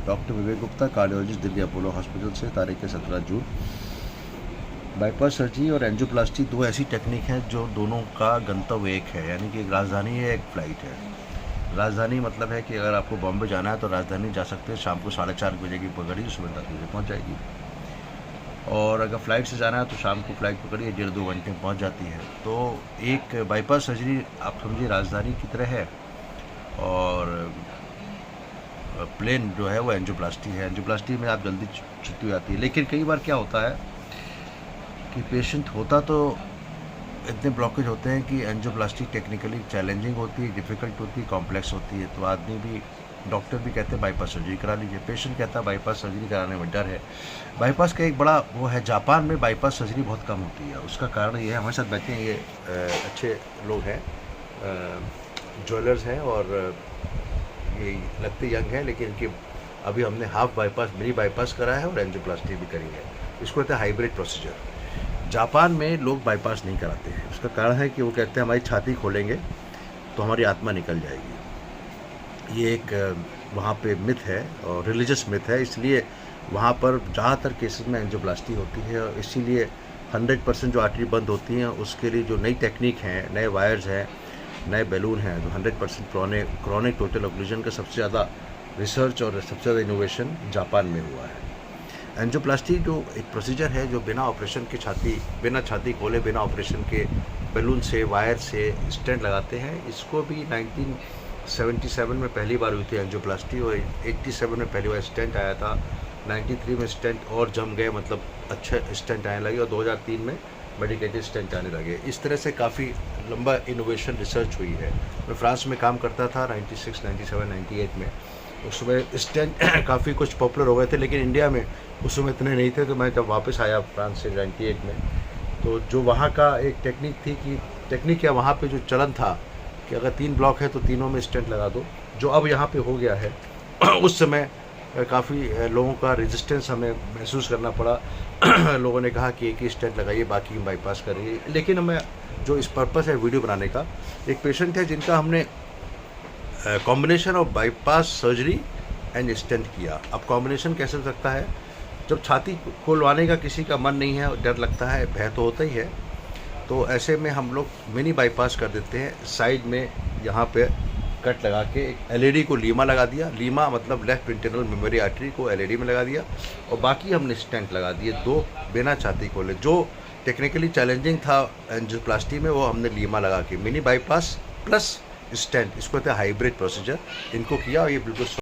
Doctor Vivek Gupta, cardiologist, Delhi Apollo hospital से। तारीख है 17 जून। बाईपास सर्जरी और एंजियोप्लास्टी दो ऐसी टेक्निक हैं जो दोनों का गंतव्य एक है, यानी कि एक राजधानी है, एक फ़्लाइट है। राजधानी मतलब है कि अगर आपको बॉम्बे जाना है तो राजधानी जा सकते हैं, शाम को 4:30 बजे की पकड़िए, सुबह 10 बजे पहुँच जाएगी। और अगर फ़्लाइट से जाना है तो शाम को फ़्लाइट पकड़िए, 1.5-2 घंटे में पहुँच जाती है। तो एक बाईपास सर्जरी आप समझिए राजधानी की तरह है, और प्लेन जो है वो एंजियोप्लास्टी है। एंजियोप्लास्टी में आप जल्दी छुट्टी हो जाती है, लेकिन कई बार क्या होता है कि पेशेंट होता तो इतने ब्लॉकेज होते हैं कि एंजियोप्लास्टी टेक्निकली चैलेंजिंग होती है, डिफ़िकल्ट होती है, कॉम्प्लेक्स होती है, तो आदमी भी, डॉक्टर भी कहते हैं बाईपास सर्जरी करा लीजिए, पेशेंट कहता है बाईपास सर्जरी कराने में डर है। बाईपास का एक बड़ा वो है, जापान में बाईपास सर्जरी बहुत कम होती है। उसका कारण ये है, हमारे साथ बैठे हैं ये अच्छे लोग हैं, ज्वेलर्स हैं, और ये लगते यंग है, लेकिन इनके अभी हमने हाफ बाईपास, मिनी बाईपास करा है और एंजियोप्लास्टी भी करी है। इसको कहते हैं हाइब्रिड प्रोसीजर। जापान में लोग बाईपास नहीं कराते हैं। उसका कारण है कि वो कहते हैं हमारी छाती खोलेंगे तो हमारी आत्मा निकल जाएगी। ये एक वहाँ पे मिथ है और रिलीजियस मिथ है, इसलिए वहाँ पर ज़्यादातर केसेस में एंजियोप्लास्टी होती है। और इसीलिए 100% जो आर्टरी बंद होती हैं उसके लिए जो नई टेक्निक हैं, नए वायर्स हैं, नए बैलून हैं, जो 100% क्रॉनिक टोटल ऑक्लूजन का सबसे ज़्यादा रिसर्च और सबसे ज़्यादा इनोवेशन जापान में हुआ है। एंजियोप्लास्टी जो एक प्रोसीजर है जो बिना ऑपरेशन के बिना छाती खोले, बिना ऑपरेशन के बैलून से, वायर से स्टेंट लगाते हैं। इसको भी 1977 में पहली बार हुई थी एंजियोप्लास्टी, और 87 में पहली बार स्टेंट आया था। 93 में स्टेंट और जम गए, मतलब अच्छे स्टेंट आने लगे, और 2003 में मेडिकेटेड स्टेंट आने लगे। इस तरह से काफ़ी लंबा इनोवेशन रिसर्च हुई है। मैं फ्रांस में काम करता था 96, 97, 98 में। उस समय स्टेंट काफ़ी कुछ पॉपुलर हो गए थे, लेकिन इंडिया में उस समय इतने नहीं थे। तो मैं जब वापस आया फ्रांस से 98 में, तो जो वहाँ का एक टेक्निक थी कि टेक्निक या वहाँ पे जो चलन था कि अगर 3 ब्लॉक है तो तीनों में स्टेंट लगा दो, जो अब यहाँ पे हो गया है। उस समय काफ़ी लोगों का रेजिस्टेंस हमें महसूस करना पड़ा। लोगों ने कहा कि एक ही स्टेंट लगाइए, बाकी बाईपास करिए। लेकिन मैं जो इस पर्पस है वीडियो बनाने का, एक पेशेंट है जिनका हमने combination of bypass surgery and stent किया। अब कॉम्बिनेशन कैसे हो सकता है? जब छाती खोलवाने का किसी का मन नहीं है, डर लगता है, भय तो होता ही है, तो ऐसे में हम लोग मिनी बाईपास कर देते हैं। साइड में यहाँ पे कट लगा के एक एलईडी को लीमा लगा दिया। लीमा मतलब लेफ्ट इंटरनल मेमोरी आर्टरी को एलईडी में लगा दिया, और बाकी हमने स्टेंट लगा दिए 2 बिना छाती खोले। जो टेक्निकली चैलेंजिंग था एंजियोप्लास्टी में, वो हमने लीमा लगा के मिनी बाईपास प्लस स्टेंट, इसको कहते हैं हाइब्रिड प्रोसीजर, इनको किया, और ये बिल्कुल